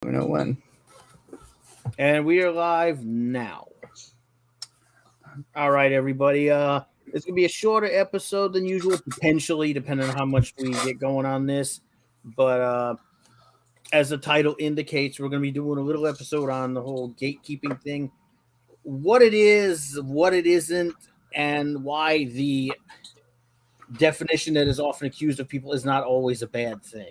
We know when. And we are live now. All right, everybody. It's gonna be a shorter episode than usual, potentially, depending on how much we get going on this. But as the title indicates, we're gonna be doing a little episode on the whole gatekeeping thing, what it is, what it isn't, and why the definition that is often accused of people is not always a bad thing.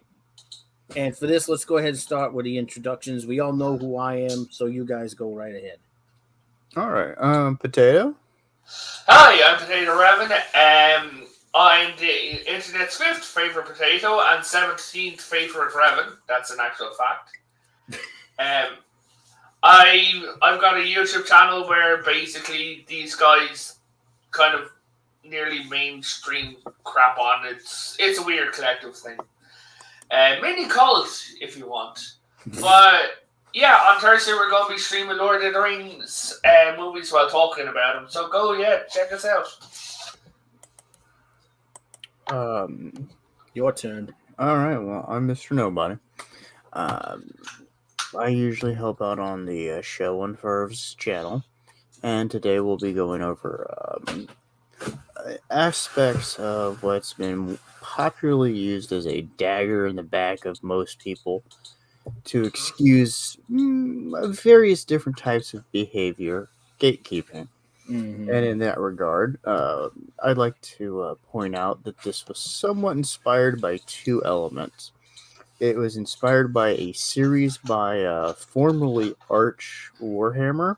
And for this, let's go ahead and start with the introductions. We all know who I am, so you guys go right ahead. All right. Potato. Hi, I'm Potato Raven. I'm the internet's fifth favorite potato and 17th favorite Raven. That's an actual fact. I've got a YouTube channel where basically these guys kind of nearly mainstream crap on. It's a weird collective thing. Mini cult if you want, but. Yeah, on Thursday we're going to be streaming Lord of the Rings movies while talking about them. So check us out. Your turn. All right. Well, I'm Mr. Nobody. I usually help out on the Show and Ferv's channel, and today we'll be going over aspects of what's been popularly used as a dagger in the back of most people to excuse various different types of behavior, gatekeeping. Mm-hmm. And in that regard, I'd like to point out that this was somewhat inspired by two elements. It was inspired by a series by formerly Arch Warhammer.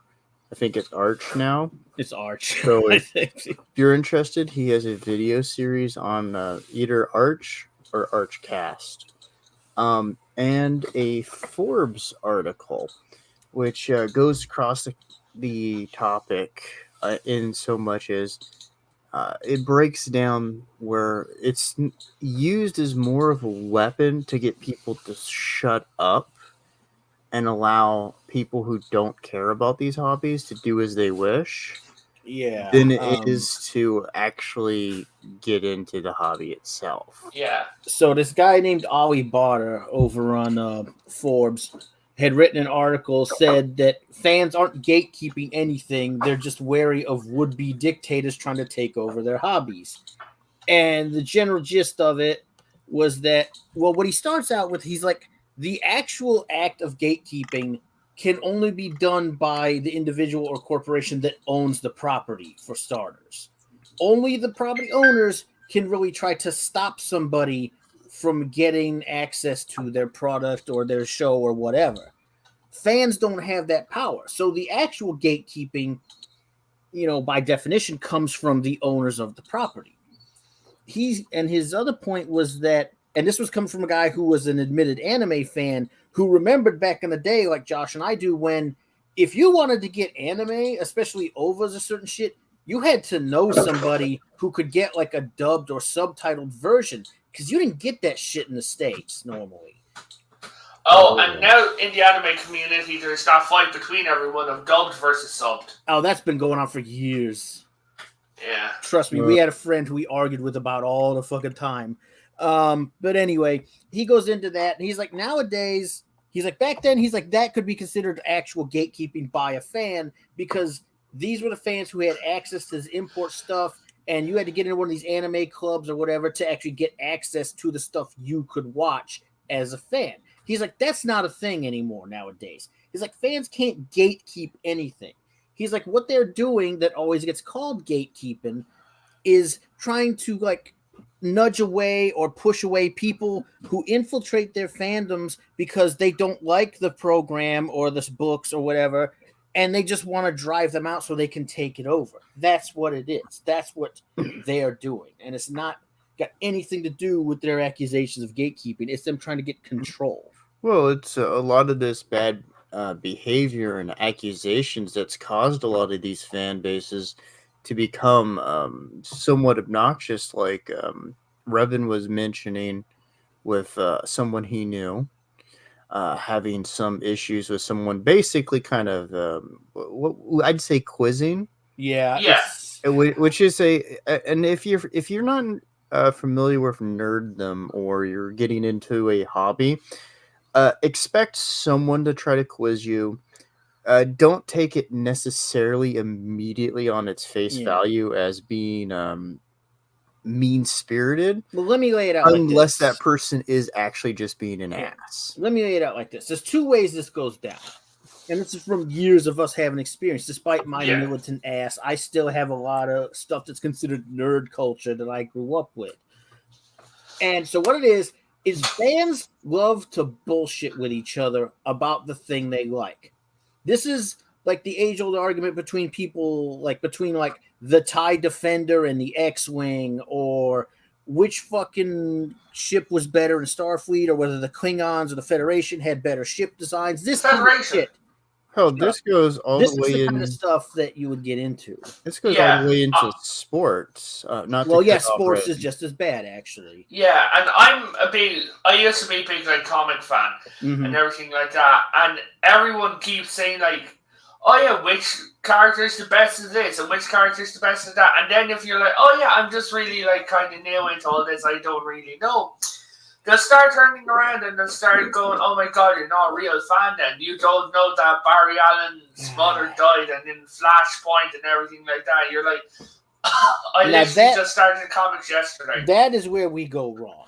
I think it's Arch now. It's Arch. So if you're interested, he has a video series on either Arch or Archcast. And a Forbes article, which goes across the topic in so much as it breaks down where it's used as more of a weapon to get people to shut up and allow people who don't care about these hobbies to do as they wish. Yeah. Than it is to actually get into the hobby itself. Yeah. So this guy named Ollie Barter over on Forbes had written an article, said that fans aren't gatekeeping anything. They're just wary of would-be dictators trying to take over their hobbies. And the general gist of it was that, well, what he starts out with, he's like, the actual act of gatekeeping can only be done by the individual or corporation that owns the property, for starters. Only the property owners can really try to stop somebody from getting access to their product or their show or whatever. Fans don't have that power. So the actual gatekeeping, by definition, comes from the owners of the property. His other point was that, and this was coming from a guy who was an admitted anime fan who remembered back in the day, like Josh and I do, when if you wanted to get anime, especially OVAs or certain shit, you had to know somebody who could get like a dubbed or subtitled version, because you didn't get that shit in the States normally. Oh, and now in the anime community, there's that fight between everyone of dubbed versus subbed. Oh, that's been going on for years. Yeah. Trust me, we had a friend who we argued with about all the fucking time. But anyway, he goes into that, and he's like, nowadays, he's like, back then, he's like, that could be considered actual gatekeeping by a fan, because these were the fans who had access to this import stuff, and you had to get into one of these anime clubs or whatever to actually get access to the stuff you could watch as a fan. He's like, that's not a thing anymore nowadays. He's like, fans can't gatekeep anything. He's like, what they're doing that always gets called gatekeeping is trying to, like, nudge away or push away people who infiltrate their fandoms because they don't like the program or the books or whatever, and they just want to drive them out so they can take it over. That's what it is. That's what they are doing. And it's not got anything to do with their accusations of gatekeeping. It's them trying to get control. Well, it's a lot of this bad behavior and accusations that's caused a lot of these fan bases to become somewhat obnoxious, like Revan was mentioning with someone he knew having some issues with someone, basically kind of what I'd say quizzing. Yeah. Which is and if you're not familiar with nerddom or you're getting into a hobby, expect someone to try to quiz you. Don't take it necessarily immediately on its face value as being mean-spirited. Well, let me lay it out unless like this. that person is actually just being an ass. Let me lay it out like this. There's two ways this goes down. And this is from years of us having experience. Despite my militant ass, I still have a lot of stuff that's considered nerd culture that I grew up with. And so what it is fans love to bullshit with each other about the thing they like. This is like the age-old argument between people, like between like the TIE Defender and the X-Wing, or which fucking ship was better in Starfleet, or whether the Klingons or the Federation had better ship designs. This Federation. Hell, this goes all this the way is the in kind of stuff that you would get into. This goes all the way into sports. Not well, to yeah, sports is just as bad, actually. Yeah, and I used to be a big like comic fan and everything like that, and everyone keeps saying like, oh yeah, which character is the best of this and which character is the best of that, and then if you're like, oh yeah, I'm just really like kind of new into all this, I don't really know. They'll start turning around and they'll start going, oh my god, you're not a real fan then. You don't know that Barry Allen's mother died and in Flashpoint and everything like that. You're like, I literally just started the comics yesterday. That is where we go wrong.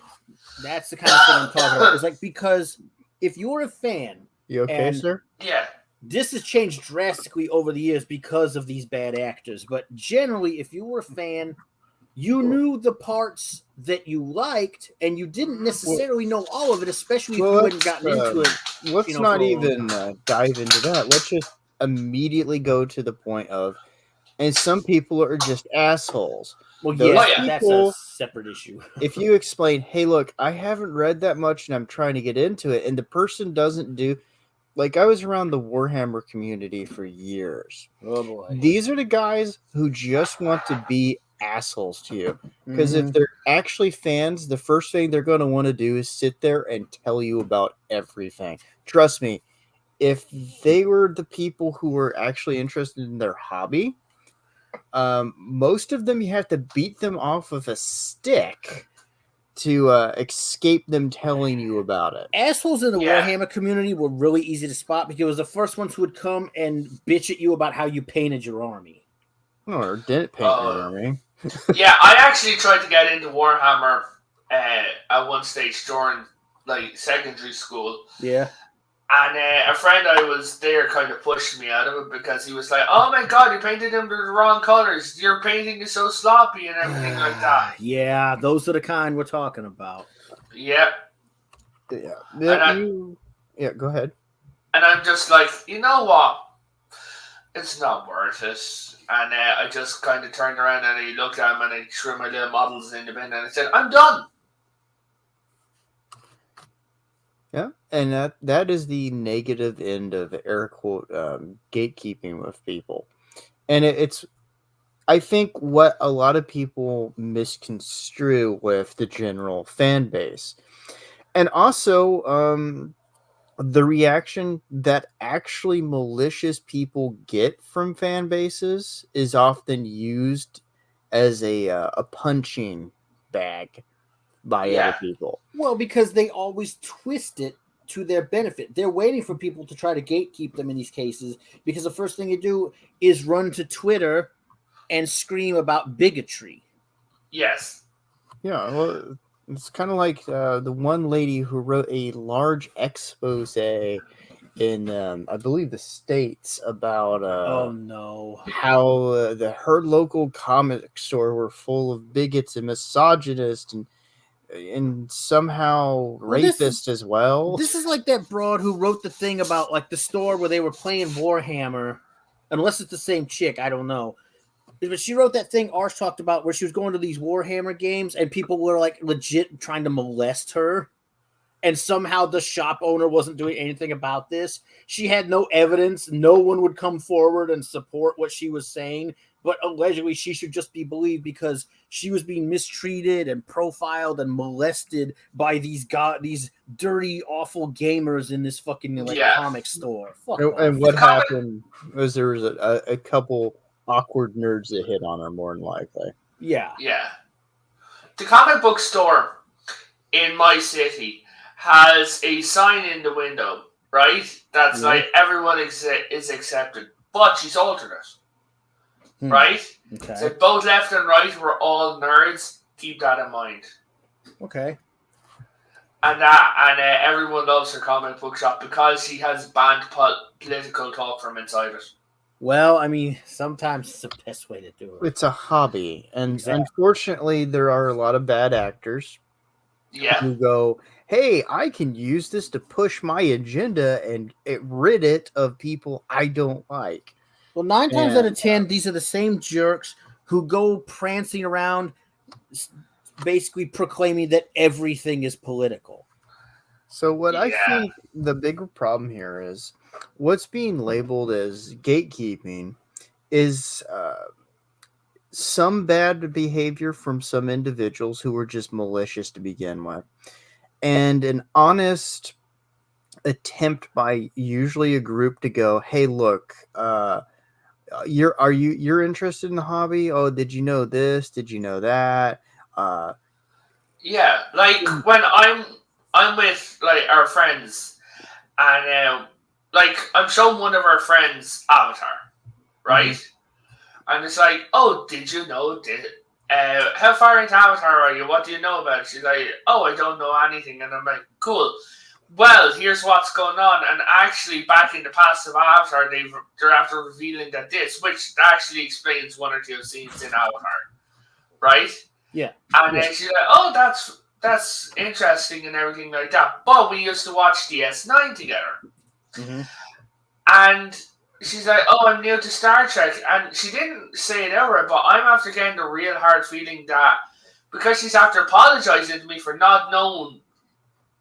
That's the kind of thing I'm talking about. It's like, because if you're a fan... You okay, sir? Yeah. This has changed drastically over the years because of these bad actors. But generally, if you were a fan... You knew the parts that you liked, and you didn't necessarily know all of it, especially if you hadn't gotten into it. Let's not even dive into that. Let's just immediately go to the point of, and some people are just assholes. Well, that's a separate issue. If you explain, hey, look, I haven't read that much, and I'm trying to get into it, and the person doesn't do... Like, I was around the Warhammer community for years. Oh, boy. These are the guys who just want to be assholes to you, because if they're actually fans, the first thing they're going to want to do is sit there and tell you about everything. Trust me, if they were the people who were actually interested in their hobby, most of them, you have to beat them off of a stick to escape them telling you about it. Assholes in the Warhammer community were really easy to spot because it was the first ones who would come and bitch at you about how you painted your army. Or didn't paint your army. Yeah, I actually tried to get into Warhammer at one stage during like secondary school. Yeah. And a friend I was there kind of pushed me out of it because he was like, oh my god, you painted them the wrong colors. Your painting is so sloppy and everything like that. Yeah, those are the kind we're talking about. Yep. Yeah, go ahead. And I'm just like, you know what? It's not worth it. And I just kind of turned around and I looked at him and I threw my little models in the bin and I said, I'm done. Yeah, and that is the negative end of air quote gatekeeping with people. And it's, I think, what a lot of people misconstrue with the general fan base. And also, the reaction that actually malicious people get from fan bases is often used as a punching bag by other people. Well, because they always twist it to their benefit. They're waiting for people to try to gatekeep them in these cases because the first thing you do is run to Twitter and scream about bigotry. Yes. Yeah, well, it's kind of like the one lady who wrote a large expose in, I believe, the States about how her local comic store were full of bigots and misogynists and somehow rapists as well. This is like that broad who wrote the thing about like the store where they were playing Warhammer, unless it's the same chick, I don't know. But she wrote that thing Arsh talked about where she was going to these Warhammer games and people were like legit trying to molest her. And somehow the shop owner wasn't doing anything about this. She had no evidence. No one would come forward and support what she was saying. But allegedly she should just be believed because she was being mistreated and profiled and molested by these dirty, awful gamers in this fucking comic store. And what happened was there was a couple awkward nerds that hit on her more than likely. Yeah. Yeah. The comic book store in my city has a sign in the window, right? That's like everyone is accepted, but she's altered it, right? Okay. So both left and right were all nerds. Keep that in mind. Okay. And everyone loves her comic book shop because she has banned political talk from inside it. Well, I mean, sometimes it's the best way to do it. It's a hobby, and unfortunately, there are a lot of bad actors. Yeah. Who go, hey, I can use this to push my agenda and rid it of people I don't like. Well, 9 times out of 10, these are the same jerks who go prancing around, basically proclaiming that everything is political. So what I think the bigger problem here is what's being labeled as gatekeeping is some bad behavior from some individuals who were just malicious to begin with, and an honest attempt by usually a group to go, hey, look, you're interested in the hobby? Oh, did you know this? Did you know that? Yeah, like when I'm with like our friends, and like I'm showing one of our friends Avatar, right? And it's like, oh, did you know this? How far into Avatar are you? What do you know about it? She's like, oh, I don't know anything. And I'm like, cool. Well, here's what's going on. And actually, back in the past of Avatar, they're after revealing that which actually explains 1 or 2 scenes in Avatar, right? Yeah. And then she's like, oh, that's interesting and everything like that. But we used to watch DS9 together. And she's like, oh, I'm new to Star Trek. And she didn't say it outright, but I'm after getting the real hard feeling that because she's after apologizing to me for not knowing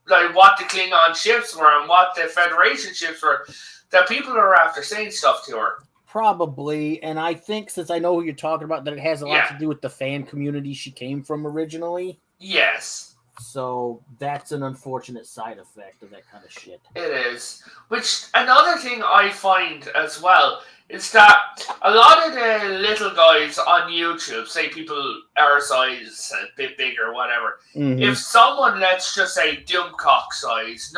like what the Klingon ships were and what the Federation ships were, that people are after saying stuff to her. Probably, and I think since I know who you're talking about, that it has a lot to do with the fan community she came from originally. Yes. So that's an unfortunate side effect of that kind of shit. It is. Which, another thing I find as well is that a lot of the little guys on YouTube, say people our size, a bit bigger, whatever, if someone, let's just say Doomcock size,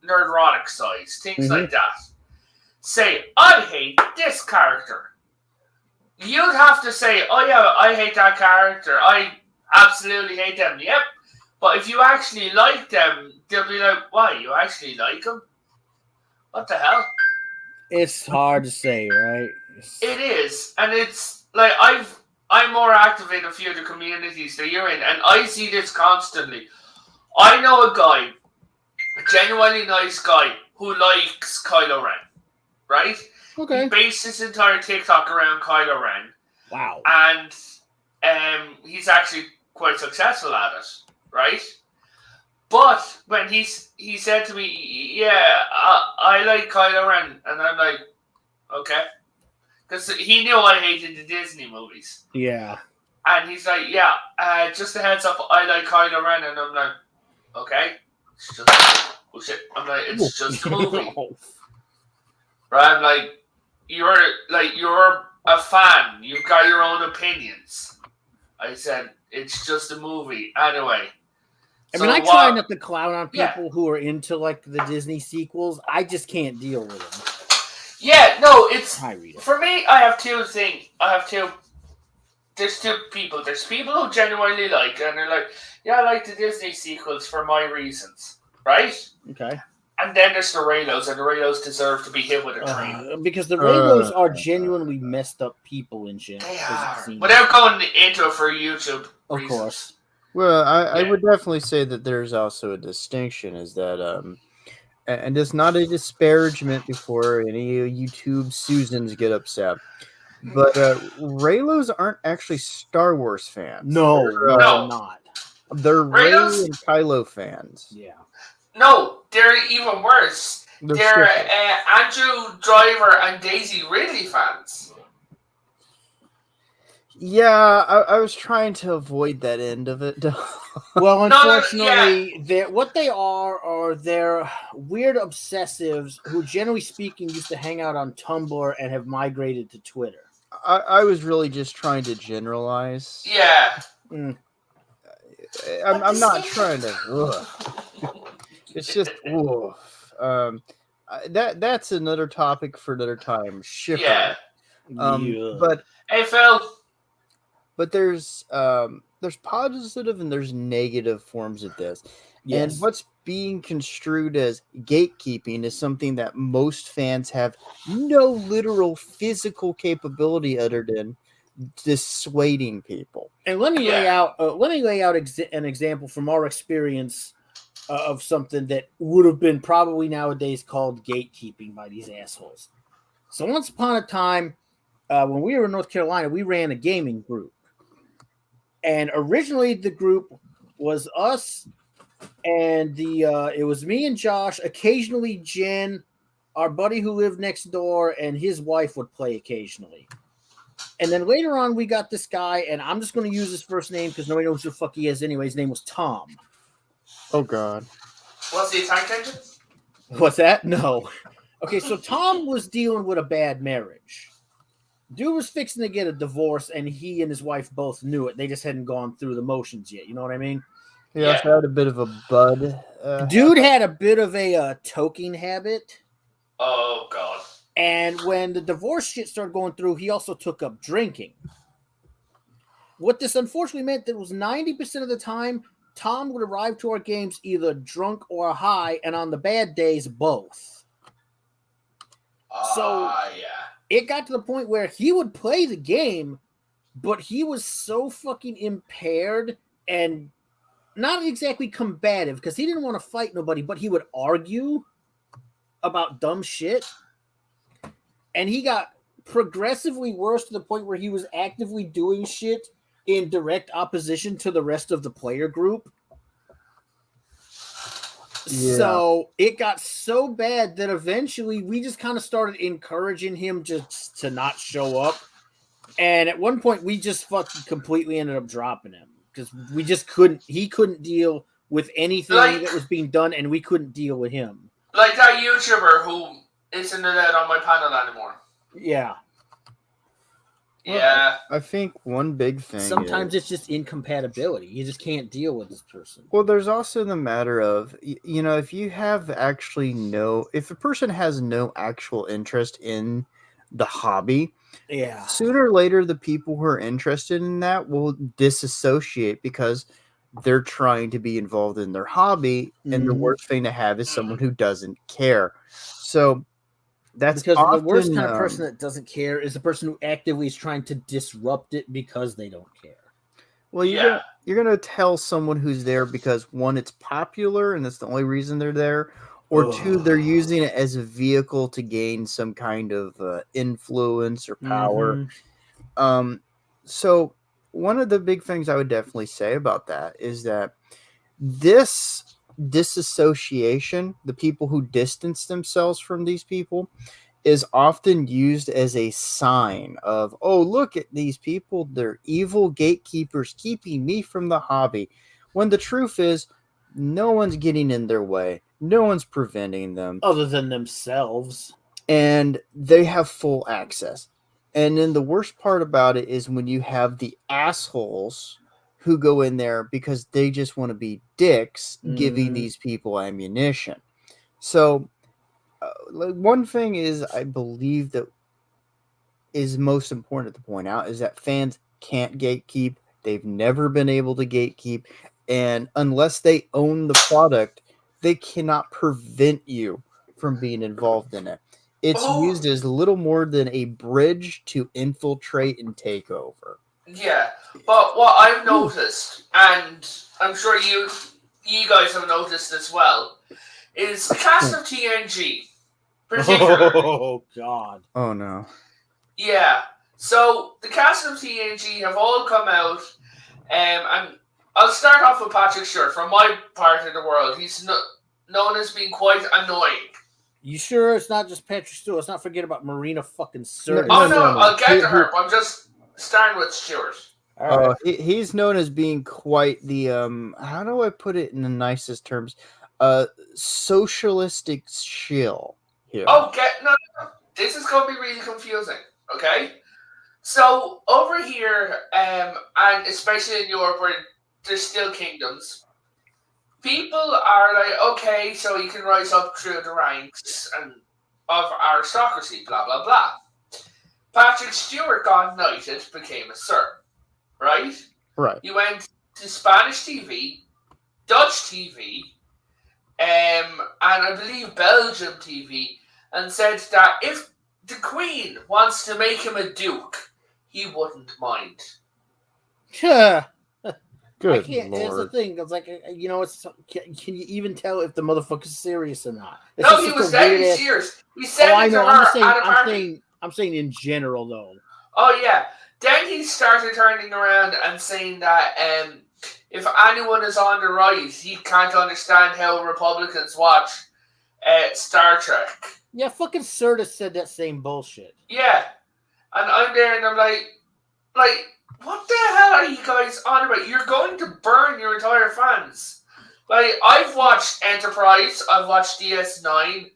Nerdrotic size, things like that, say, I hate this character, you'd have to say, oh yeah, I hate that character, I absolutely hate them, yep. But if you actually like them, they'll be like, why, you actually like them? What the hell? It's hard to say, right? It is. And it's like I'm more active in a few of the communities that you're in, and I see this constantly. I know a guy, a genuinely nice guy, who likes Kylo Ren, right? Okay. He based his entire TikTok around Kylo Ren. Wow. And he's actually quite successful at it, right? But when he said to me, yeah, I like Kylo Ren, and I'm like, okay. Because he knew I hated the Disney movies. Yeah. And he's like, yeah, just a heads up, I like Kylo Ren, and I'm like, okay. It's just, oh shit. I'm like, it's just a movie. Right? I'm like, you're a fan. You've got your own opinions. I said, it's just a movie. Anyway. I mean, I try not to clown on people who are into, like, the Disney sequels. I just can't deal with them. Yeah, no, it's... Hi-Rita. For me, I have two things. There's two people. There's people who genuinely like, and they're like, yeah, I like the Disney sequels for my reasons. Right? Okay. And then there's the Raylos, and the Raylos deserve to be hit with a train. Because the Raylos are genuinely messed up people in shit. They are. Without going into it for YouTube reasons. Of course. Well, I would definitely say that there's also a distinction, is that, and it's not a disparagement before any YouTube Susans get upset, but Raylos aren't actually Star Wars fans. No, they're not. They're Rey and Kylo fans. Yeah. No, they're even worse. They're Andrew Driver and Daisy Ridley fans. Yeah, I was trying to avoid that end of it. Well, unfortunately, what they are they're weird obsessives who, generally speaking, used to hang out on Tumblr and have migrated to Twitter. I was really just trying to generalize. Yeah. I'm not trying to... It's just oof. That's another topic for another time. Shipping. Yeah. Yeah. Hey, Phil. But there's positive and there's negative forms of this. Yes. And what's being construed as gatekeeping is something that most fans have no literal physical capability other than dissuading people. And let me lay Yeah. out an example from our experience of something that would have been probably nowadays called gatekeeping by these assholes. So once upon a time, when we were in North Carolina, we ran a gaming group, and originally the group was us and it was me and Josh. Occasionally, Jen, our buddy who lived next door, and his wife would play occasionally. And then later on, we got this guy, and I'm just going to use his first name because nobody knows who the fuck he is anyway. His name was Tom. Oh God. What's the attack engine? What's that? No. Okay, so Tom was dealing with a bad marriage. Dude was fixing to get a divorce, and he and his wife both knew it. They just hadn't gone through the motions yet. You know what I mean? He also had a bit of a bud. Dude had a bit of a toking habit. Oh, God. And when the divorce shit started going through, he also took up drinking. What this unfortunately meant that was 90% of the time, Tom would arrive to our games either drunk or high, and on the bad days, both. So yeah. it got to the point where he would play the game, but he was so fucking impaired and not exactly combative because he didn't want to fight nobody, but he would argue about dumb shit. And he got progressively worse to the point where he was actively doing shit in direct opposition to the rest of the player group. Yeah. So it got so bad that eventually we just kind of started encouraging him just to not show up. And at one point we just fucking completely ended up dropping him because we just he couldn't deal with anything that was being done, and we couldn't deal with him. Like that YouTuber who isn't allowed on my panel anymore. Yeah. Yeah. Well, I think one big thing sometimes it's just incompatibility. You just can't deal with this person. Well, there's also the matter of, if you have if a person has no actual interest in the hobby, yeah, sooner or later the people who are interested in that will disassociate because they're trying to be involved in their hobby, and the worst thing to have is someone who doesn't care. So that's because often, the worst kind of person that doesn't care is the person who actively is trying to disrupt it because they don't care. Well, you're gonna tell someone who's there because one, it's popular and that's the only reason they're there, or two, they're using it as a vehicle to gain some kind of influence or power. So one of the big things I would definitely say about that is that this disassociation, the people who distance themselves from these people, is often used as a sign of, oh, look at these people, they're evil gatekeepers keeping me from the hobby. When the truth is, no one's getting in their way. No one's preventing them. Other than themselves. And they have full access. And then the worst part about it is when you have the assholes who go in there because they just want to be dicks, giving these people ammunition. So one thing is, I believe that is most important to point out is that fans can't gatekeep. They've never been able to gatekeep. And unless they own the product, they cannot prevent you from being involved in it. It's used as little more than a bridge to infiltrate and take over. Yeah, but what I've noticed, and I'm sure you guys have noticed as well, is the cast of TNG, particularly. Oh, God. Oh, no. Yeah, so the cast of TNG have all come out, and I'll start off with Patrick Stewart. From my part of the world, he's known as being quite annoying. You sure it's not just Patrick Stewart? Let's not forget about Marina fucking Sirtis. No, I'll get to her, but I'm just starting with Stewart. Right. He's known as being quite the how do I put it in the nicest terms? Socialistic shill here. Oh, no, this is going to be really confusing. Okay, so over here, and especially in Europe, where there's still kingdoms, people are like, okay, so you can rise up through the ranks and of aristocracy, blah blah blah. Patrick Stewart got knighted, became a sir, right? Right. He went to Spanish TV, Dutch TV, and I believe Belgium TV, and said that if the Queen wants to make him a duke, he wouldn't mind. I Good can't. That's the lord. thing. It's like, it's can you even tell if the motherfucker's serious or not? It's No, just he such was a very weird-ass- serious. He said I it to know. her at a party. I'm saying in general though. Oh yeah. Then he started turning around and saying that if anyone is on the right, he can't understand how Republicans watch Star Trek. Yeah, fucking Serta said that same bullshit. Yeah, and I'm there and I'm like, what the hell are you guys on about? You're going to burn your entire fans. Like, I've watched Enterprise, I've watched DS9,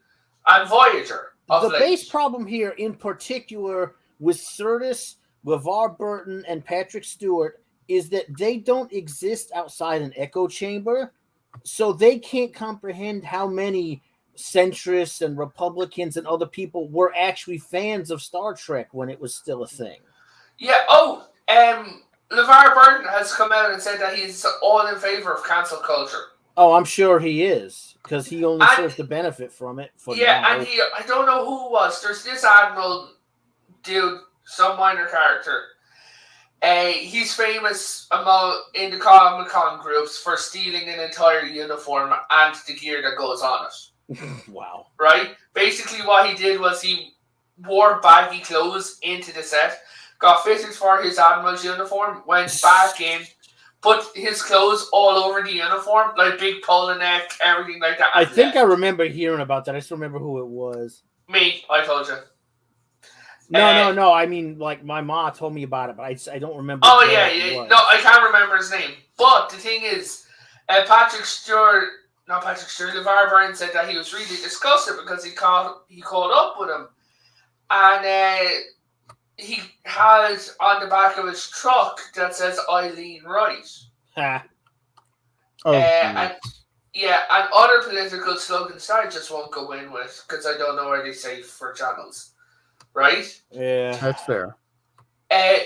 and Voyager. The base problem here, in particular, with Curtis, LeVar Burton, and Patrick Stewart, is that they don't exist outside an echo chamber, so they can't comprehend how many centrists and Republicans and other people were actually fans of Star Trek when it was still a thing. Yeah, LeVar Burton has come out and said that he's all in favor of cancel culture. Oh, I'm sure he is, because he only serves to benefit from it. And I don't know who it was. There's this Admiral dude, some minor character. He's famous in the Comic-Con groups for stealing an entire uniform and the gear that goes on it. Wow. Right? Basically what he did was he wore baggy clothes into the set, got fitted for his Admiral's uniform, went back in, put his clothes all over the uniform, like big polo neck, everything like that. I think I remember hearing about that. I just remember who it was. Me, I told you. No. I mean, like, my ma told me about it, but I don't remember. Oh, yeah. No, I can't remember his name. But the thing is, LeVar Burton said that he was really disgusted because he caught up with him. And he has on the back of his truck that says Eileen Wright. Ha. And other political slogans I just won't go in with because I don't know where they say for channels. Right? Yeah. That's fair. And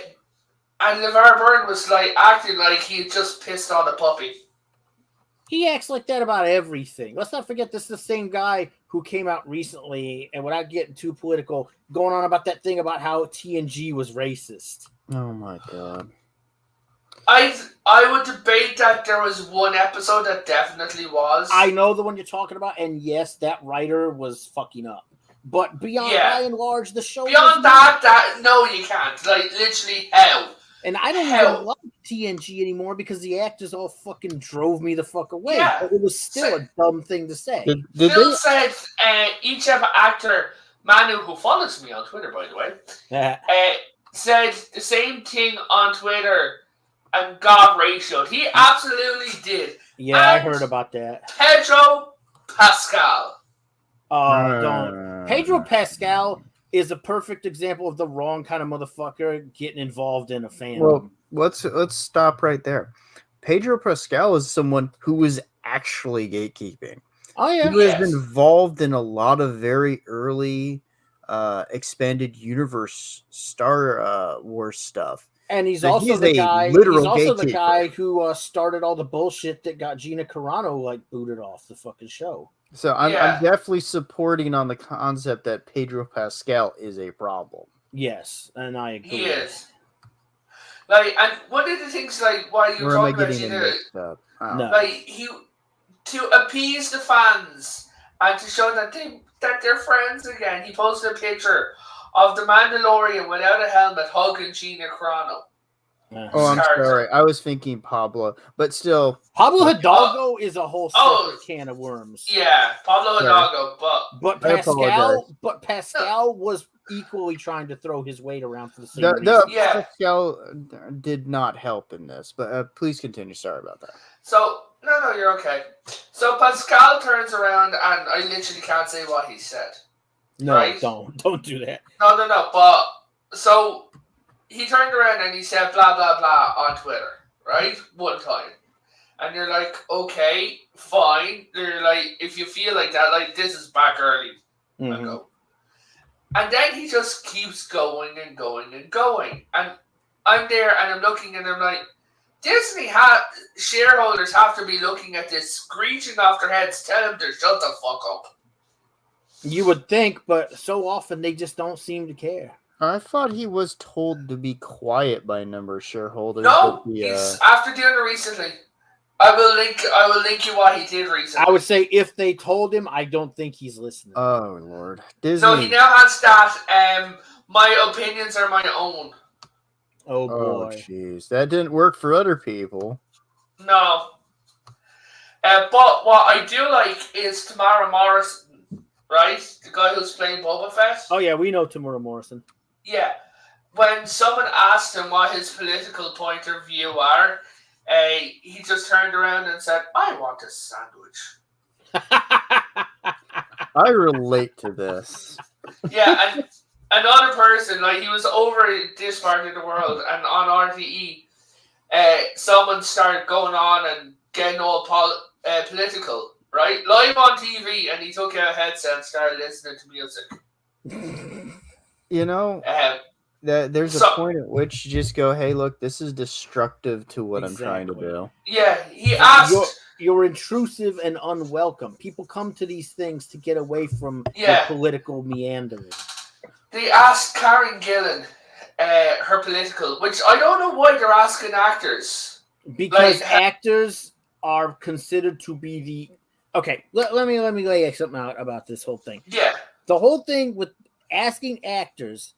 LeVar Burton was acting like he had just pissed on a puppy. He acts like that about everything. Let's not forget this is the same guy who came out recently, and without getting too political, going on about that thing about how TNG was racist. Oh my god. I would debate that there was one episode that definitely was. I know the one you're talking about, and yes, that writer was fucking up. But by and large, the show... Beyond that, no, you can't. Like, literally, hell. And I don't even like TNG anymore because the actors all fucking drove me the fuck away. Yeah. But it was still a dumb thing to say. Phil said each actor, Manu, who follows me on Twitter, by the way, said the same thing on Twitter and got ratioed. He absolutely did. Yeah, and I heard about that. Pedro Pascal. Don't. Pedro Pascal is a perfect example of the wrong kind of motherfucker getting involved in a fandom. Well, let's stop right there. Pedro Pascal is someone who was actually gatekeeping. Oh yeah, he was involved in a lot of very early expanded universe Star Wars stuff. And he's also the guy who started all the bullshit that got Gina Carano booted off the fucking show. So I'm definitely supporting on the concept that Pedro Pascal is a problem. Yes, and I agree. He is. And one of the things why you were talking about Gina, to appease the fans and to show that they're friends again, he posted a picture of the Mandalorian without a helmet hugging Gina Carano. Oh, I'm sorry. I was thinking Pablo, but still. Pablo Hidalgo is a whole separate can of worms. Yeah, Pablo Hidalgo, but Pascal was equally trying to throw his weight around for the same reason. Pascal did not help in this, but please continue. Sorry about that. So, no, you're okay. So Pascal turns around, and I literally can't say what he said. No, right? Don't do that. No. But so he turned around and he said blah blah blah on Twitter, right? One time, And you're like, okay, fine. They're like, if you feel like that, like, this is back early ago. And then he just keeps going and going and going. And I'm there and I'm looking and I'm like, Disney shareholders have to be looking at this, screeching off their heads, tell them to shut the fuck up. You would think, but so often they just don't seem to care. I thought he was told to be quiet by a number of shareholders. No, he's after doing it recently. I will link you what he did recently. I would say if they told him, I don't think he's listening. Oh Lord, Disney. So he now has that. My opinions are my own. Oh boy, jeez, that didn't work for other people. No. But what I do like is Tamara Morrison, right? The guy who's playing Boba Fett. Oh yeah, we know Tamara Morrison. Yeah. When someone asked him what his political point of view are, he just turned around and said, "I want a sandwich." I relate to this. Yeah, and another person, like, he was over this part of the world, and on RTE, someone started going on and getting all political, right? Live on TV, and he took out a headset and started listening to music. You know, there's a point at which you just go, hey, look, this is destructive to what I'm trying to do. Yeah, he asked... You're intrusive and unwelcome. People come to these things to get away from the political meandering. They asked Karen Gillan her political, which I don't know why they're asking actors. Because actors are considered to be the... Okay, let me lay something out about this whole thing. Yeah. The whole thing with asking actors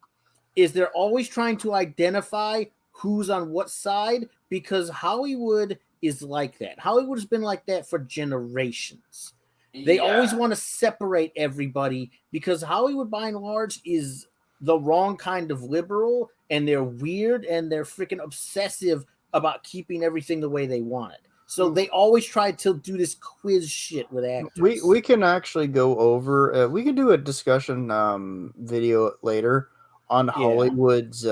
is they're always trying to identify who's on what side, because Hollywood is like that. Hollywood has been like that for generations. They always want to separate everybody because Hollywood, by and large, is the wrong kind of liberal, and they're weird, and they're freaking obsessive about keeping everything the way they want it. So they always try to do this quiz shit with actors. We can actually go over... we can do a discussion video later on Hollywood's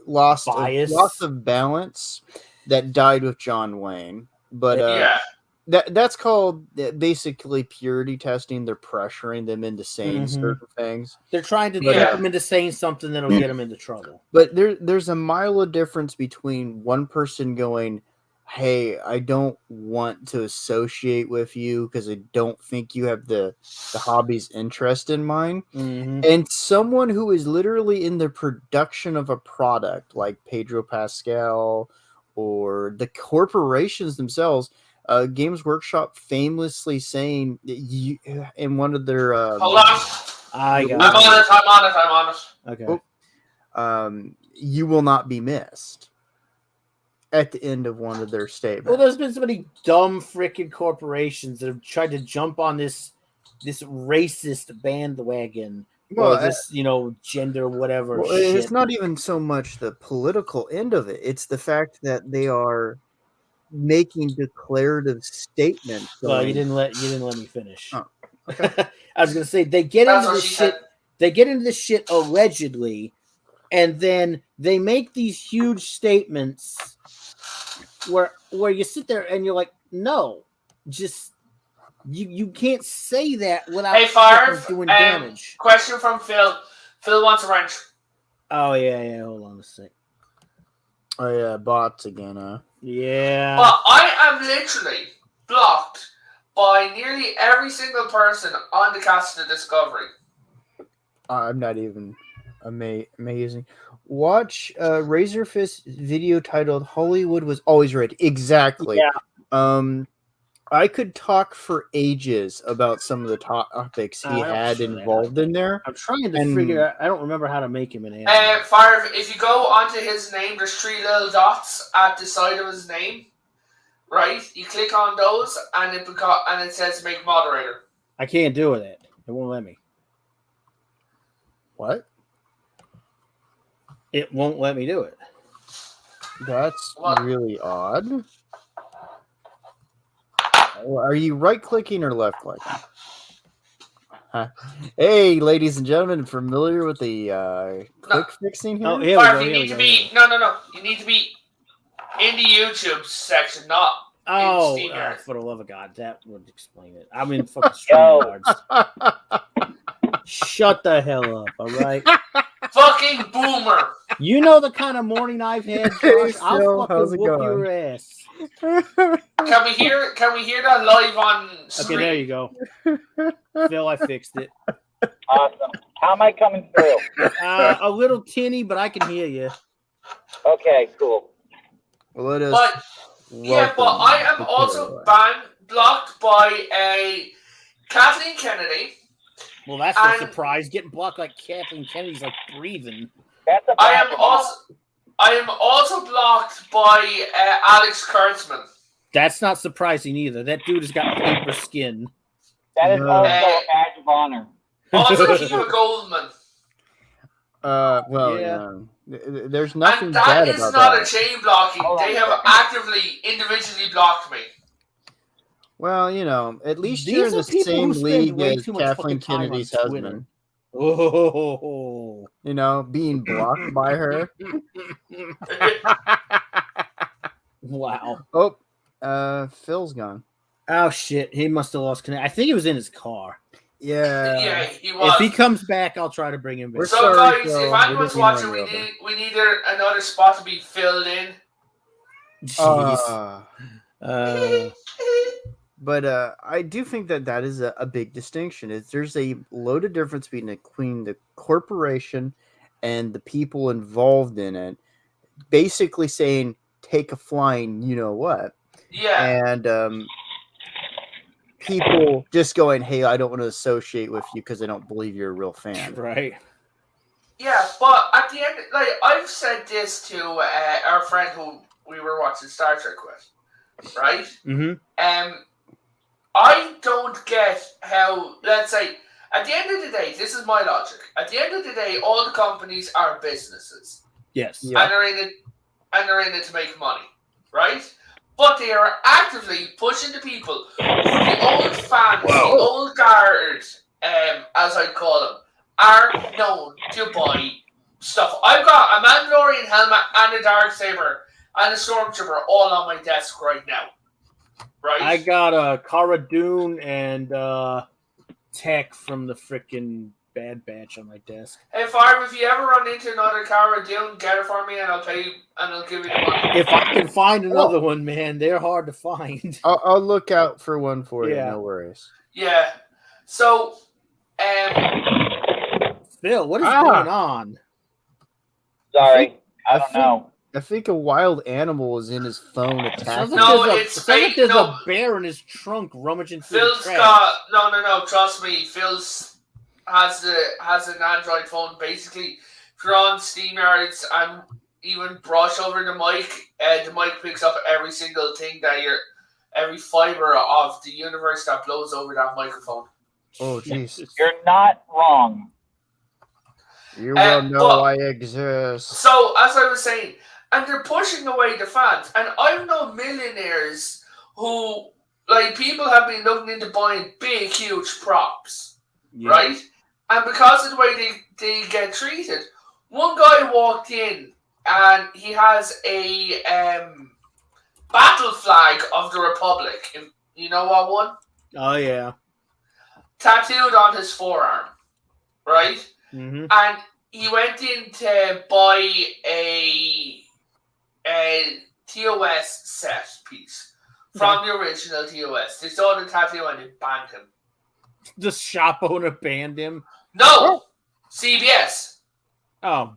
loss of balance that died with John Wayne. But that's called basically purity testing. They're pressuring them into saying certain things. They're trying to get them into saying something that'll get them into trouble. But there's a mile of difference between one person going, hey, I don't want to associate with you because I don't think you have the hobby's interest in mind. And someone who is literally in the production of a product like Pedro Pascal or the corporations themselves. Games Workshop famously saying in one of their... Hold on. I'm on it. Okay. You will not be missed. At the end of one of their statements. Well, there's been so many dumb freaking corporations that have tried to jump on this racist bandwagon. Well, or this, gender, whatever. Well, shit. It's not even so much the political end of it. It's the fact that they are making declarative statements. Well, you didn't let me finish. Oh, okay. I was gonna say they get into this shit. They get into this shit allegedly, and then they make these huge statements where you sit there and you're like, no, just you can't say that without doing damage. Question from Phil. Phil wants a wrench. Oh yeah. Hold on a sec. Oh yeah, bots again. Yeah. But I am literally blocked by nearly every single person on the cast of Discovery. I'm not even amazing. Watch Razorfist's video titled "Hollywood Was Always Right." Exactly. Yeah. I could talk for ages about some of the topics he had involved in there. I'm trying to figure out. I don't remember how to make him an anime. Fire, if you go onto his name, there's 3 little dots at the side of his name. Right? You click on those, and it says make moderator. I can't do it. It won't let me. What? It won't let me do it. That's really odd. Are you right-clicking or left-clicking? Huh. Hey, ladies and gentlemen, familiar with the click fixing here? Oh, You need to be in the YouTube section, not Oh, StreamYard. for the love of God, that would explain it. I'm in fucking StreamYards. Shut the hell up, all right? Fucking boomer. You know the kind of morning I've had, Hey, Josh. I'll Phil, how's fucking it whoop going? your ass. Can we hear that live on stream? Okay, there you go. Phil, I fixed it. Awesome. How am I coming through? A little tinny, but I can hear you. Okay, cool. Well, let us. But yeah, but welcome I am the also Caroline. blocked by a Kathleen Kennedy. Well, that's no And- surprise. Getting blocked like Kathleen Kennedy's like breathing. That's a I am also blocked by Alex Kurtzman. That's not surprising either. That dude has got paper skin. That is No. also a badge of honor. Also, Kiva Goldman. Well, Yeah. there's nothing And bad that is about not that. a chain blocking. Hold on They a have second. actively, individually blocked me. Well, at least These you're in are the people who same spend league way as too much Kathleen fucking time on Kennedy's Twitter. husband. Oh, Being blocked by her. wow. Oh, Phil's gone. Oh shit, he must have lost connection. I think he was in his car. Yeah. Yeah, he was. If he comes back, I'll try to bring him back. We're So, sorry, guys, Phil. if We anyone's didn't mean watching, to we run you need another spot to be filled in. Jeez. But I do think that is a big distinction. There's a load of difference between the corporation and the people involved in it. Basically saying, take a flying, you know what? Yeah. And people just going, hey, I don't want to associate with you because I don't believe you're a real fan. Right. Yeah, but at the end, like, I've said this to our friend who we were watching Star Trek with, right? Mm-hmm. I don't get how, let's say, at the end of the day, this is my logic. At the end of the day, all the companies are businesses. Yes. Yeah. And they're in it to make money, right? But they are actively pushing the people, the old fans, the old guard, as I call them, are known to buy stuff. I've got a Mandalorian helmet and a Darksaber and a Stormtrooper all on my desk right now. Right? I got a Cara Dune and Tech from the frickin' Bad Batch on my desk. Hey, Farm, if you ever run into another Cara Dune, get it for me and I'll pay you and I'll give you the money. If I can find another one, man, they're hard to find. I'll look out for one for you. Yeah. No worries. Yeah. So, Phil, what is going on? Sorry, I don't know. I think a wild animal is in his phone attacking. No, there's it's sounds like fake. there's No. a bear in his trunk rummaging through Phil's the trash. got no. Trust me, Phil's has an Android phone. Basically, if you're on SteamYards and even brush over the mic picks up every single thing every fiber of the universe that blows over that microphone. Oh, jeez. You're not wrong. You will know but- I exist. So, as I was saying, and they're pushing away the fans. And I've known millionaires who, like, people have been looking into buying big, huge props, Yeah. right? And because of the way they get treated, one guy walked in and he has a battle flag of the Republic. You know what one? Oh, yeah. Tattooed on his forearm, right? Mm-hmm. And he went in to buy a TOS set piece from the original TOS. They saw the tattoo and they banned him. The shop owner banned him. No! CBS. Oh,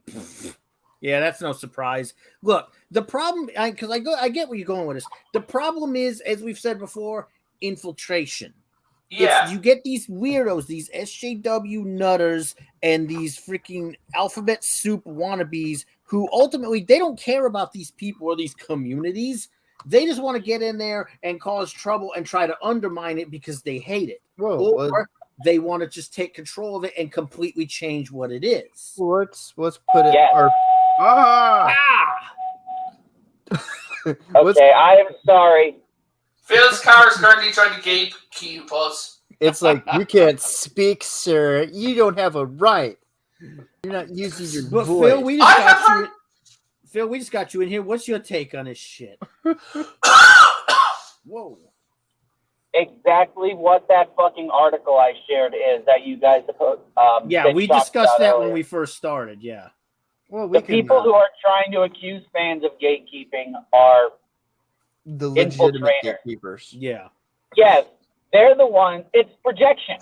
yeah, that's no surprise. Look, the problem, because I get where you're going with this. The problem is, as we've said before, infiltration. Yeah. You get these weirdos, these SJW nutters, and these freaking alphabet soup wannabes who ultimately they don't care about these people or these communities. They just want to get in there and cause trouble and try to undermine it because they hate it. Whoa, Or they want to just take control of it and completely change what it is. let's put it. Yes. Ah! Okay, I am sorry. Phil's car is currently trying to gatekeep us. It's like, you can't speak, sir. You don't have a right. You're not using your But voice. Phil, we just got you in here. What's your take on this shit? Whoa. Exactly what that fucking article I shared is that you guys Yeah, that we talked discussed about that earlier. when we first started. Yeah. Well, we The people who are trying to accuse fans of gatekeeping are the legitimate infiltrators. gatekeepers. Yeah. Yes, they're the ones. It's projection.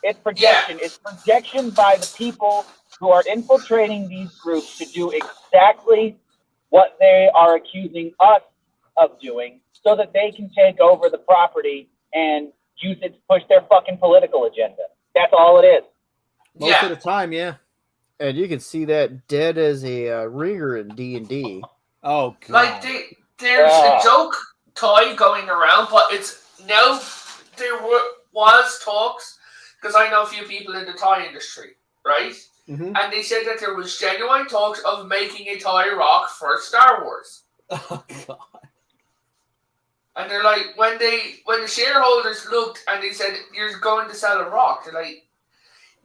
It's projection. Yeah. It's projection by the people who are infiltrating these groups to do exactly what they are accusing us of doing so that they can take over the property and use it to push their fucking political agenda. That's all it is. Most of the time, yeah. And you can see that dead as a ringer in D&D. Oh, God. Like, there's a joke toy going around, but it's now there was talks, because I know a few people in the toy industry, right? Mm-hmm. And they said that there was genuine talks of making a toy rock for Star Wars. Oh, God. And they're like, when the shareholders looked and they said, you're going to sell a rock, they're like,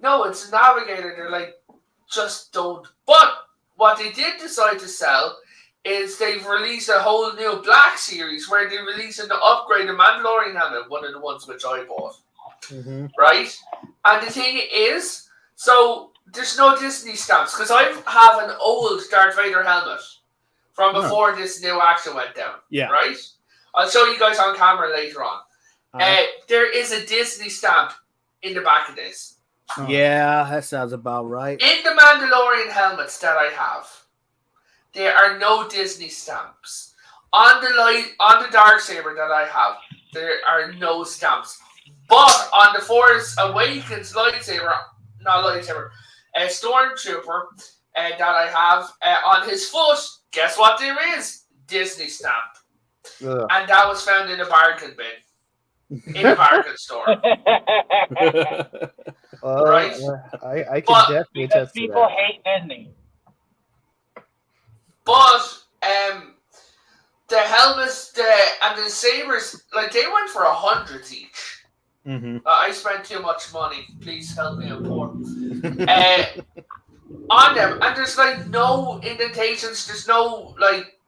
no, it's a Navigator. They're like, just don't. But what they did decide to sell is they've released a whole new Black series where they release an upgraded Mandalorian helmet, one of the ones which I bought. Mm-hmm. Right? And the thing is, so there's no Disney stamps, because I have an old Darth Vader helmet from before this new action went down. Yeah. Right? I'll show you guys on camera later on. There is a Disney stamp in the back of this. Yeah, that sounds about right. In the Mandalorian helmets that I have, there are no Disney stamps. On the Darksaber that I have, there are no stamps. But on the Force Awakens Stormtrooper that I have on his foot, guess what there is? Disney stamp. Ugh. And that was found in a bargain bin. In a bargain store. Right? I can But definitely Because attest to people that. hate Disney. But the helmets and the sabers, like, they went for $100 each. Mm-hmm. I spent too much money. Please help me, I'm poor. On them, and there's like no indentations. There's no like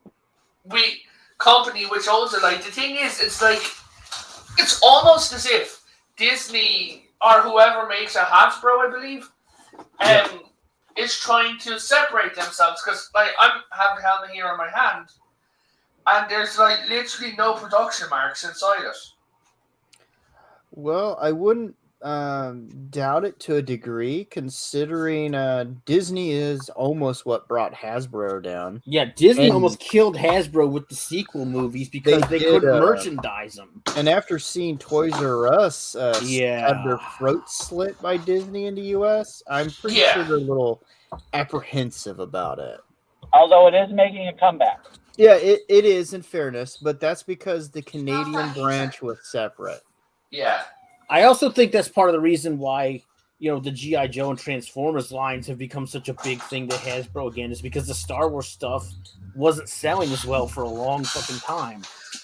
company which owns it. Like, the thing is, it's like it's almost as if Disney or whoever makes a Hasbro, I believe, is trying to separate themselves, because like I have a helmet here on my hand, and there's like literally no production marks inside it. Well, I wouldn't doubt it to a degree, considering Disney is almost what brought Hasbro down. Yeah, Disney And- almost killed Hasbro with the sequel movies because they did, couldn't merchandise them. And after seeing Toys R Us Yeah. have their throats slit by Disney in the U.S., I'm pretty Yeah. sure they're a little apprehensive about it. Although it is making a comeback. Yeah, it is, in fairness, but that's because the Canadian branch was separate. Yeah. I also think that's part of the reason why, you know, the G.I. Joe and Transformers lines have become such a big thing to Hasbro again, is because the Star Wars stuff wasn't selling as well for a long fucking time.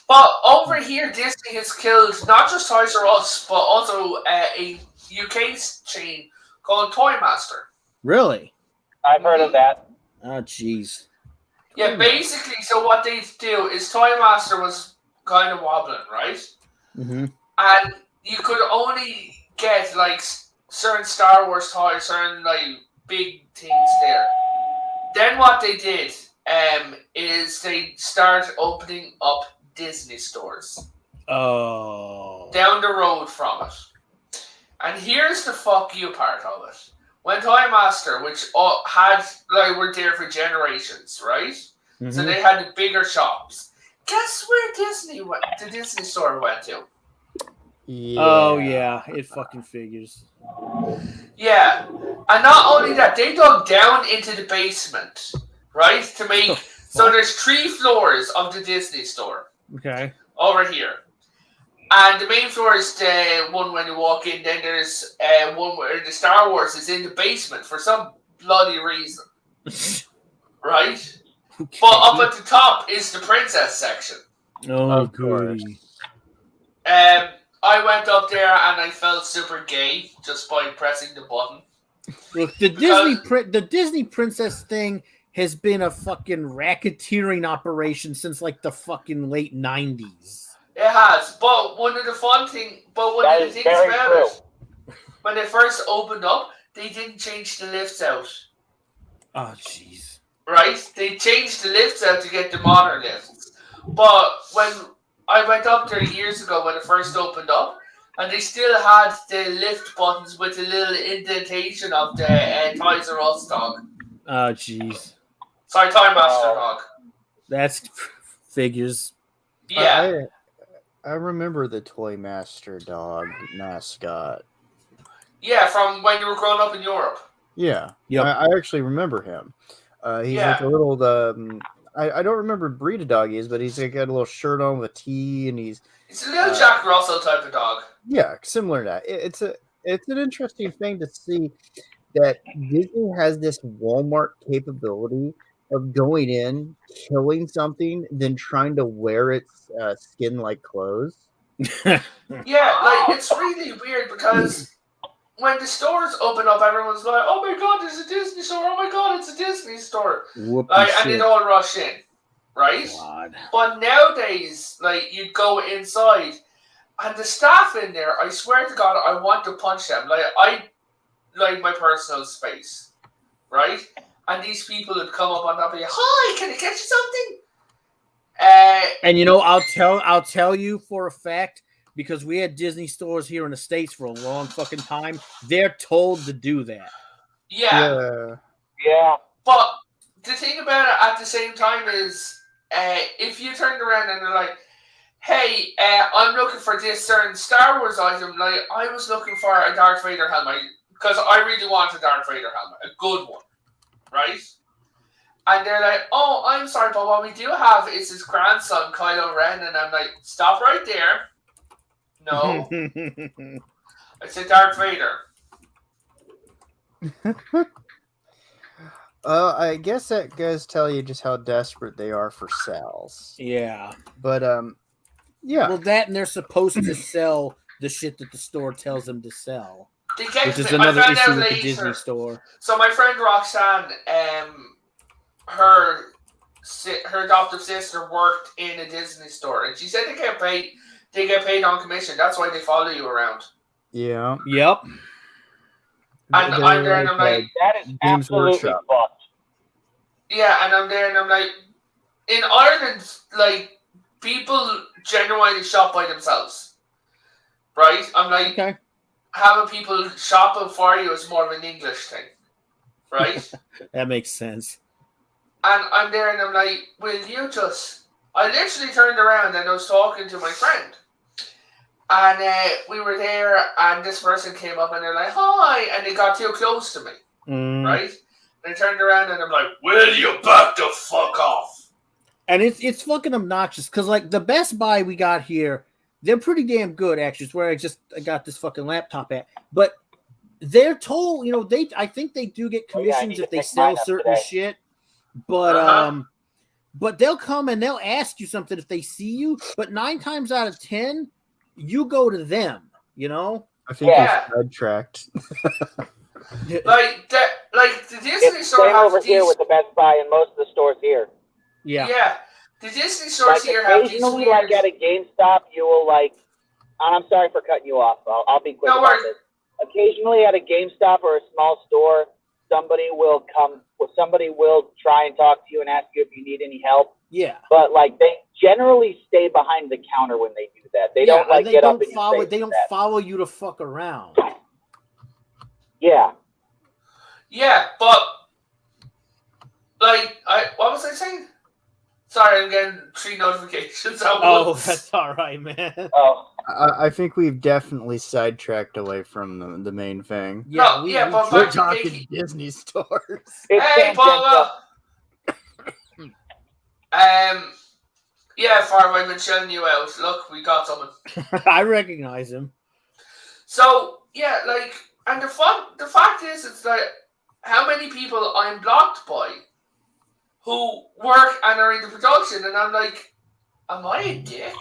But over here, Disney has killed not just Toys R Us, but also a UK chain called Toy Master. Really? I've heard of that. Oh, jeez. Yeah, basically, so what they do is Toy Master was kind of wobbling, right? Mm-hmm. And you could only get like certain Star Wars toys, certain like big things there. Then what they did is they started opening up Disney stores Oh. down the road from it. And here's the fuck you part of it. When Toy Master, which had like were there for generations, right? Mm-hmm. So they had the bigger shops. Guess where the Disney store went to? Yeah. Oh, yeah. It fucking figures. Yeah. And not only that, they dug down into the basement, right? To make so there's 3 floors of the Disney store Okay. over here. And the main floor is the one when you walk in. Then there's one where the Star Wars is in the basement for some bloody reason, right? Okay. But up at the top is the princess section. Oh, Of course. goody. I went up there and I felt super gay just by pressing the button. Look, the Disney princess thing has been a fucking racketeering operation since like the fucking late 90s. It has, but one of the things very about true. it, when they first opened up, they didn't change the lifts out. Oh, jeez. Right? They changed the lifts out to get the modern lifts. But when I went up there years ago when it first opened up, and they still had the lift buttons with a little indentation of the Toys R Us dog. Oh, jeez. Sorry, Toy Master dog. That's figures. Yeah. I remember the Toy Master dog mascot. Yeah, from when you were growing up in Europe. Yeah. Yep. I actually remember him. He's Yeah. like a little I don't remember what breed of dog he is, but he's like got a little shirt on with a T, and he's a little Jack Russell type of dog. Yeah, similar to that. It's an interesting thing to see that Disney has this Walmart capability of going in, killing something, then trying to wear its skin like clothes. Yeah, like it's really weird because when the stores open up, everyone's like, "Oh my god, there's a Disney store! Oh my god, it's a Disney store!" And they'd all rush in, right? God. But nowadays, like you'd go inside, and the staff in there, I swear to God, I want to punch them. Like I like my personal space, right? And these people would come up on top of you. Hi, can I get you something? And you know, I'll tell you for a fact, because we had Disney stores here in the States for a long fucking time. They're told to do that. Yeah. Yeah. But the thing about it at the same time is, if you turned around and they're like, "Hey, I'm looking for this certain Star Wars item," like I was looking for a Darth Vader helmet because I really want a Darth Vader helmet, a good one, right? And they're like, "Oh, I'm sorry, but what we do have is his grandson, Kylo Ren," and I'm like, "Stop right there. No, it's a Darth Vader." I guess that does tell you just how desperate they are for sales. Yeah. But yeah. Well, that and they're supposed to sell the shit that the store tells them to sell, which is another issue with the Disney store. So my friend Roxanne, her adoptive sister worked in a Disney store, and she said they get paid. They get paid on commission. That's why they follow you around. Yeah. Yep. And I'm there, and I'm like, that is absolutely fucked. Yeah, and I'm there, and I'm like, in Ireland, like people genuinely shop by themselves, right? I'm like, okay. Having people shopping for you is more of an English thing, right? That makes sense. And I'm there, and I'm like, will you just... I literally turned around, and I was talking to my friend. And we were there, and this person came up, and they're like, "Hi," and they got too close to me, right? And I turned around, and I'm like, "Will you back the fuck off?" And it's fucking obnoxious, because, like, the Best Buy we got here, they're pretty damn good, actually. It's where I got this fucking laptop at. But they're told, you know, I think they do get commissions if they sell certain shit. But but they'll come and they'll ask you something if they see you. But 9 times out of 10, you go to them. You know. I think we're sidetracked. like the Disney store same over here with the Best Buy and most of the stores here. Yeah. Yeah. The Disney stores here have these occasionally, weird... like at a GameStop, you will like. I'm sorry for cutting you off. I'll be quick No about worries. this. Occasionally, at a GameStop or a small store, somebody will try and talk to you and ask you if you need any help. Yeah. But like they generally stay behind the counter when they do that. They don't like get up in your face. They don't follow you to fuck around. Yeah. Yeah, but like what was I saying? Sorry, I'm getting 3 notifications at once. That's all right, man. Oh. I think we've definitely sidetracked away from the main thing. Yeah, but we're talking Disney stores. Hey, Paul. Yeah, Farm, I've been showing you out. Look, we got someone. I recognize him. So yeah, like, and the fact is, it's like how many people I'm blocked by who work and are in the production, and I'm like, am I a dick?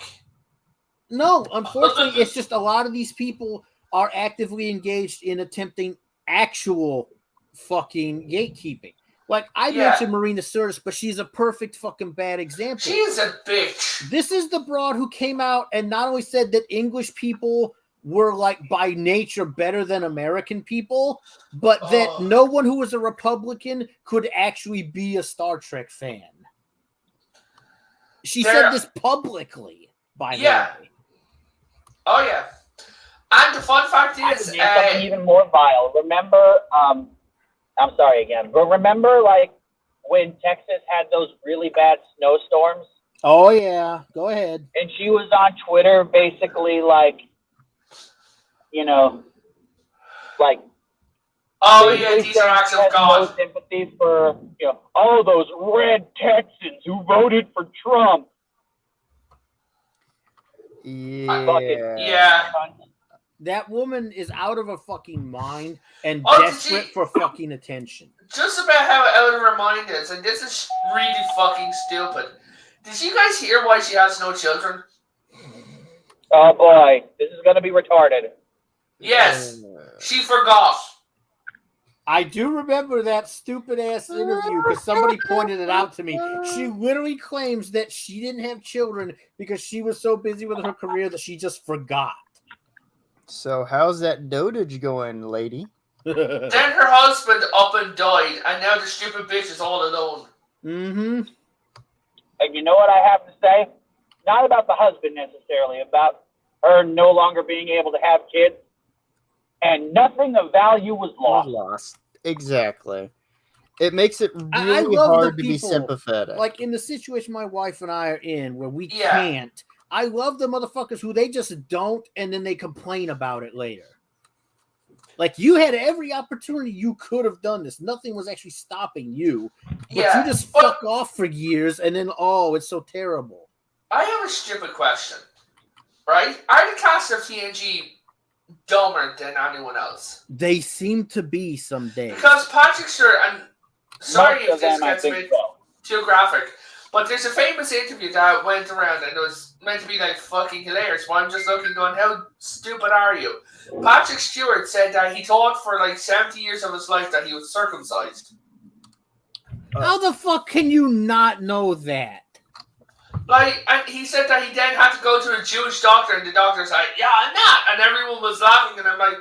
No, unfortunately, it's just a lot of these people are actively engaged in attempting actual fucking gatekeeping. Like, I Yeah. mentioned Marina Sirtis, but she's a perfect fucking bad example. She is a bitch. This is the broad who came out and not only said that English people were, like, by nature better than American people, but that no one who was a Republican could actually be a Star Trek fan. She said this publicly, by the way. Oh, yeah. And the fun fact is... something even more vile. Remember, I'm sorry again, but remember, like, when Texas had those really bad snowstorms? Oh, yeah. Go ahead. And she was on Twitter basically, like, you know, like... Oh, yeah, these are acts of God. No sympathy for, you know, all those red Texans who voted for Trump. Yeah. That woman is out of her fucking mind and desperate for fucking attention. Just about how out of her mind is, and this is really fucking stupid. Did you guys hear why she has no children? Oh boy, this is gonna be retarded. Yes, she forgot. I do remember that stupid ass interview because somebody pointed it out to me. She literally claims that she didn't have children because she was so busy with her career that she just forgot. So how's that dotage going, lady? Then her husband up and died, and now the stupid bitch is all alone. Mm-hmm. And you know what I have to say? Not about the husband necessarily, about her no longer being able to have kids. And nothing of value was lost. Exactly. It makes it really hard to be sympathetic. Like in the situation my wife and I are in where we can't. I love the motherfuckers who they just don't, and then they complain about it later. Like, you had every opportunity you could have done this. Nothing was actually stopping you. But you just fuck off for years, and then, it's so terrible. I have a stupid question, right? Are the cast of TNG dumber than anyone else? They seem to be some days. Because Patrick Stewart, and sorry if this gets a bit too graphic, but there's a famous interview that went around and it was meant to be like fucking hilarious. But I'm just looking going, how stupid are you? Patrick Stewart said that he thought for like 70 years of his life that he was circumcised. How the fuck can you not know that? Like, and he said that he then had to go to a Jewish doctor, and the doctor's like, "Yeah, I'm not," and everyone was laughing, and I'm like,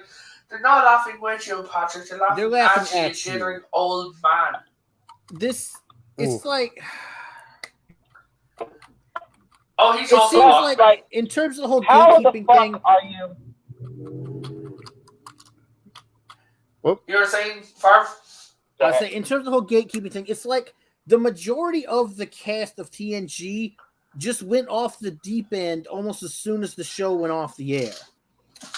"They're not laughing with you, Patrick. They're laughing at you, an old man." It's like, he's also lost. Like, in terms of the whole gatekeeping thing. Are you? You were saying, Farv? I was saying, in terms of the whole gatekeeping thing, it's like the majority of the cast of TNG just went off the deep end almost as soon as the show went off the air.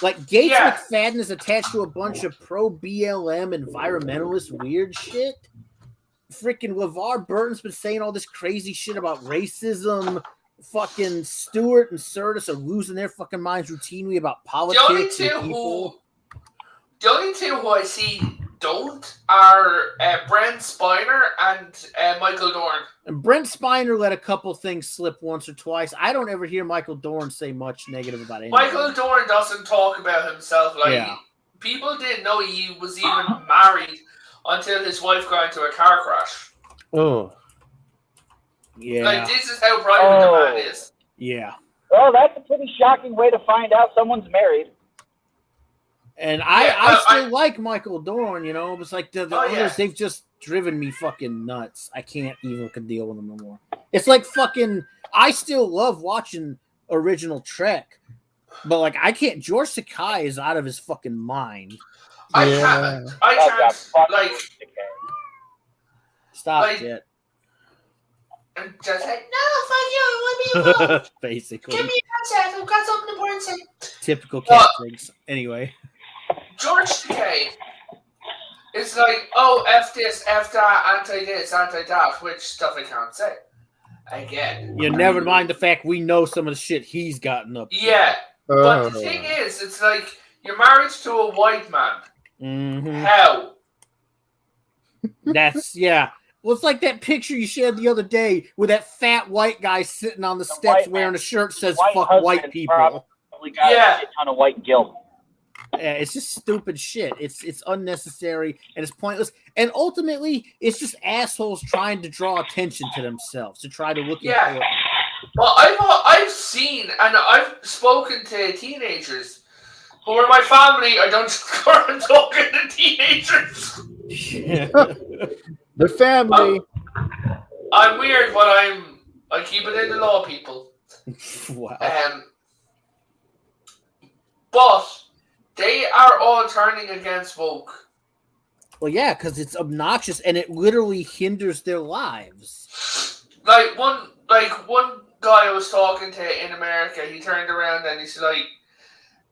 Like, Gates McFadden is attached to a bunch of pro-BLM environmentalist weird shit. Freaking LeVar Burton's been saying all this crazy shit about racism. Fucking Stewart and Sirtis are losing their fucking minds routinely about politics. The only two who I see don't are Brent Spiner and Michael Dorn. And Brent Spiner let a couple things slip once or twice. I don't ever hear Michael Dorn say much negative about anything. Michael Dorn doesn't talk about himself. Like, people didn't know he was even married until his wife got into a car crash. Oh. Yeah. Like, this is how private the man is. Yeah. Well, that's a pretty shocking way to find out someone's married. And I still like Michael Dorn, you know. It's like the others, they've just driven me fucking nuts. I can't even deal with them no more. It's like fucking, I still love watching original Trek, but like I can't, George Takei is out of his fucking mind. I can't, like, stop like, it. And just like, no, fuck you, I want me alone. Basically. Give me a chance, I've got something important to say. Typical cat things. Anyway. George Takei is like, oh, F this, F that, anti-this, anti-that, which stuff I can't say. Again. You never mind the fact we know some of the shit he's gotten up to. Yeah. But the thing is, it's like, you're married to a white man. Mm-hmm. How? That's, Well, it's like that picture you shared the other day with that fat white guy sitting on the steps wearing a shirt that says "fuck white people." Probably got a ton of white guilt. Yeah, it's just stupid shit. It's unnecessary and it's pointless. And ultimately, it's just assholes trying to draw attention to themselves to try to look Yeah. important. Well, I've seen and I've spoken to teenagers who are my family. I don't I'm talking to teenagers. The family. I'm weird, but I keep it in the law, people. Wow. But they are all turning against woke. Well, yeah, because it's obnoxious and it literally hinders their lives. Like one guy I was talking to in America, he turned around and he's like,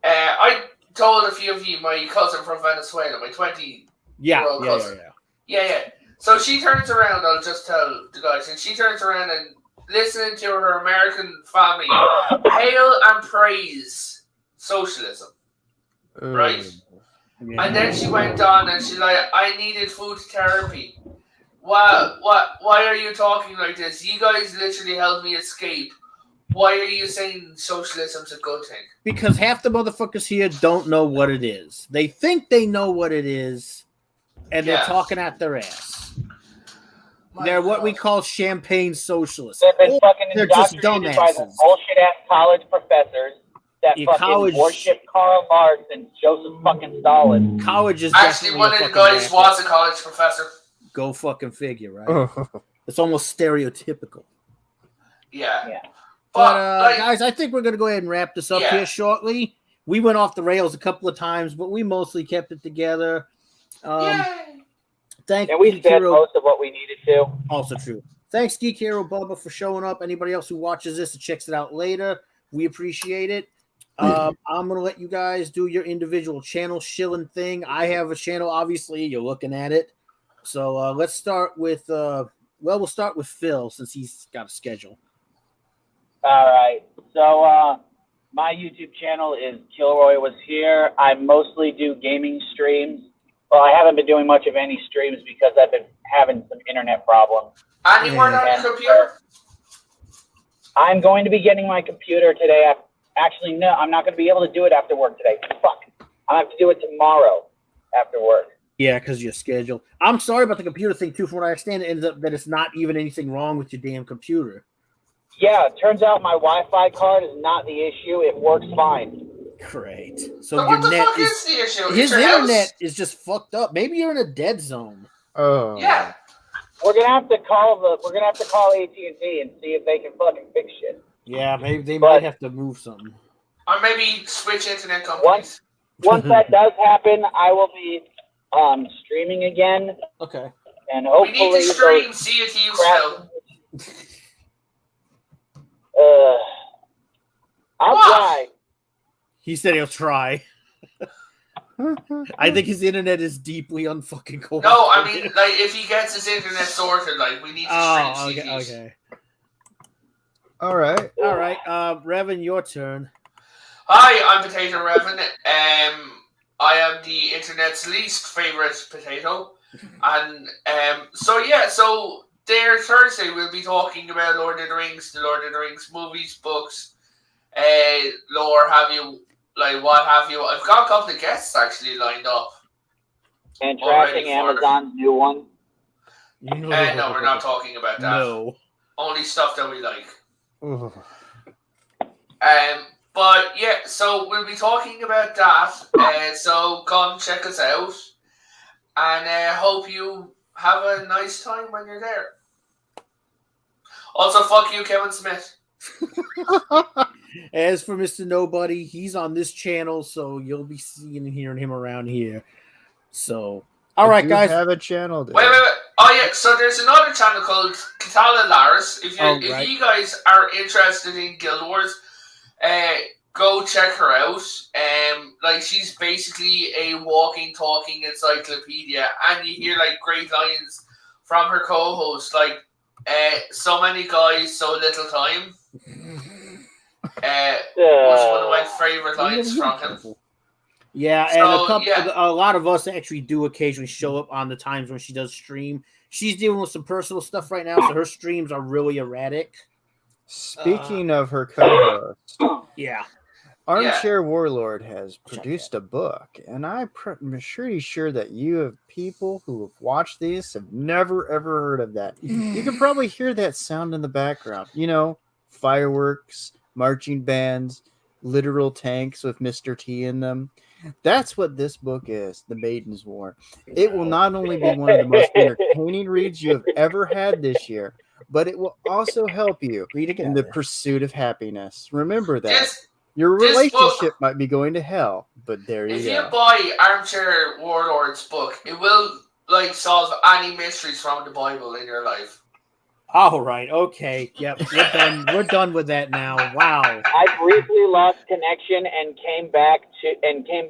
I told a few of you my cousin from Venezuela, my 20-year-old cousin. Yeah. So she turns around, I'll just tell the guys, and she turns around and listening to her American family hail and praise socialism. Right? Yeah. And then she went on and she's like, I needed food therapy. Why are you talking like this? You guys literally helped me escape. Why are you saying socialism's a good thing? Because half the motherfuckers here don't know what it is. They think they know what it is, and they're talking at their ass. They're what we call champagne socialists. They've been fucking They're just indoctrinated by the dumbasses. bullshit ass college professors that Yeah, fucking college- worship Karl Marx and Joseph fucking Stalin. College is Actually, definitely one a of the fucking guys racket. was a college professor. Go fucking figure, right? It's almost stereotypical. Yeah. But guys, I think we're gonna go ahead and wrap this up here shortly. We went off the rails a couple of times, but we mostly kept it together. Thank And we Geek said Hero. most of what we needed to. Also true. Thanks, Geek Hero Bubba, for showing up. Anybody else who watches this and checks it out later, we appreciate it. I'm gonna let you guys do your individual channel shilling thing. I have a channel, obviously. You're looking at it. So let's start with we'll start with Phil since he's got a schedule. All right. So my YouTube channel is Kilroy Was Here. I mostly do gaming streams. Well, I haven't been doing much of any streams because I've been having some internet problems. And you weren't on your computer? I'm going to be getting my computer today. Actually, no, I'm not going to be able to do it after work today. Fuck. I have to do it tomorrow after work. Yeah, because your schedule. I'm sorry about the computer thing, too. From what I understand, it ends up that it's not even anything wrong with your damn computer. Yeah, it turns out my Wi-Fi card is not the issue. It works fine. Great. So what the fuck is the issue? His internet is just fucked up. Maybe you're in a dead zone. Oh. Yeah. We're gonna have to call AT&T and see if they can fucking fix shit. Yeah, maybe they might have to move something. Or maybe switch internet companies. Once that does happen, I will be streaming again. Okay. And hopefully we need to stream See It You still. I'll try. He said he'll try. I think his internet is deeply unfucking cold. No, I mean, like, if he gets his internet sorted, like, we need to stream See It You. Okay. All right. Revan, your turn. Hi, I'm Potato Revan. I am the internet's least favorite potato. And so there Thursday we'll be talking about Lord of the Rings, the Lord of the Rings movies, books, lore, what have you. I've got a couple of guests actually lined up. And trashing Amazon's new one. No, we're not talking about that. No. Only stuff that we like. But yeah, so we'll be talking about that. So come check us out, and hope you have a nice time when you're there. Also, fuck you, Kevin Smith. As for Mr. Nobody, he's on this channel, so you'll be seeing and hearing him around here. So, all right, guys. Have a channel. There. Wait. Oh yeah. So there's another channel called Katala Laris. If you guys are interested in Guild Wars, go check her out. She's basically a walking, talking encyclopedia, and you hear like great lines from her co-host, like so many guys, so little time. Was one of my favorite lines from him. Yeah, and a lot of us actually do occasionally show up on the times when she does stream. She's dealing with some personal stuff right now, so her streams are really erratic. Speaking of her co-host, yeah, Armchair Warlord has produced a book, and I'm pretty sure that you have people who have watched these have never ever heard of that. You can probably hear that sound in the background. You know, fireworks, marching bands, literal tanks with Mr. T in them. That's what this book is, The Maiden's War. It will not only be one of the most entertaining reads you have ever had this year, but it will also help you in the pursuit of happiness. Remember that. Your relationship might be going to hell, but there you go. If you buy Armchair Warlord's book, it will solve any mysteries from the Bible in your life. All right, okay, yep, we're done with that now. Wow. I briefly lost connection and came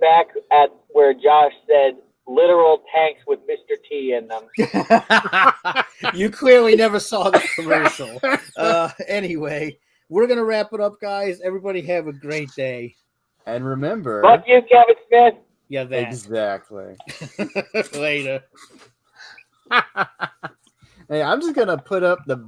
back at where Josh said literal tanks with Mr. T in them. You clearly never saw the commercial. Anyway, we're gonna wrap it up, guys. Everybody have a great day. And remember, Fuck you, Kevin Smith. Yeah, that. Exactly. Later. Hey, I'm just gonna put up the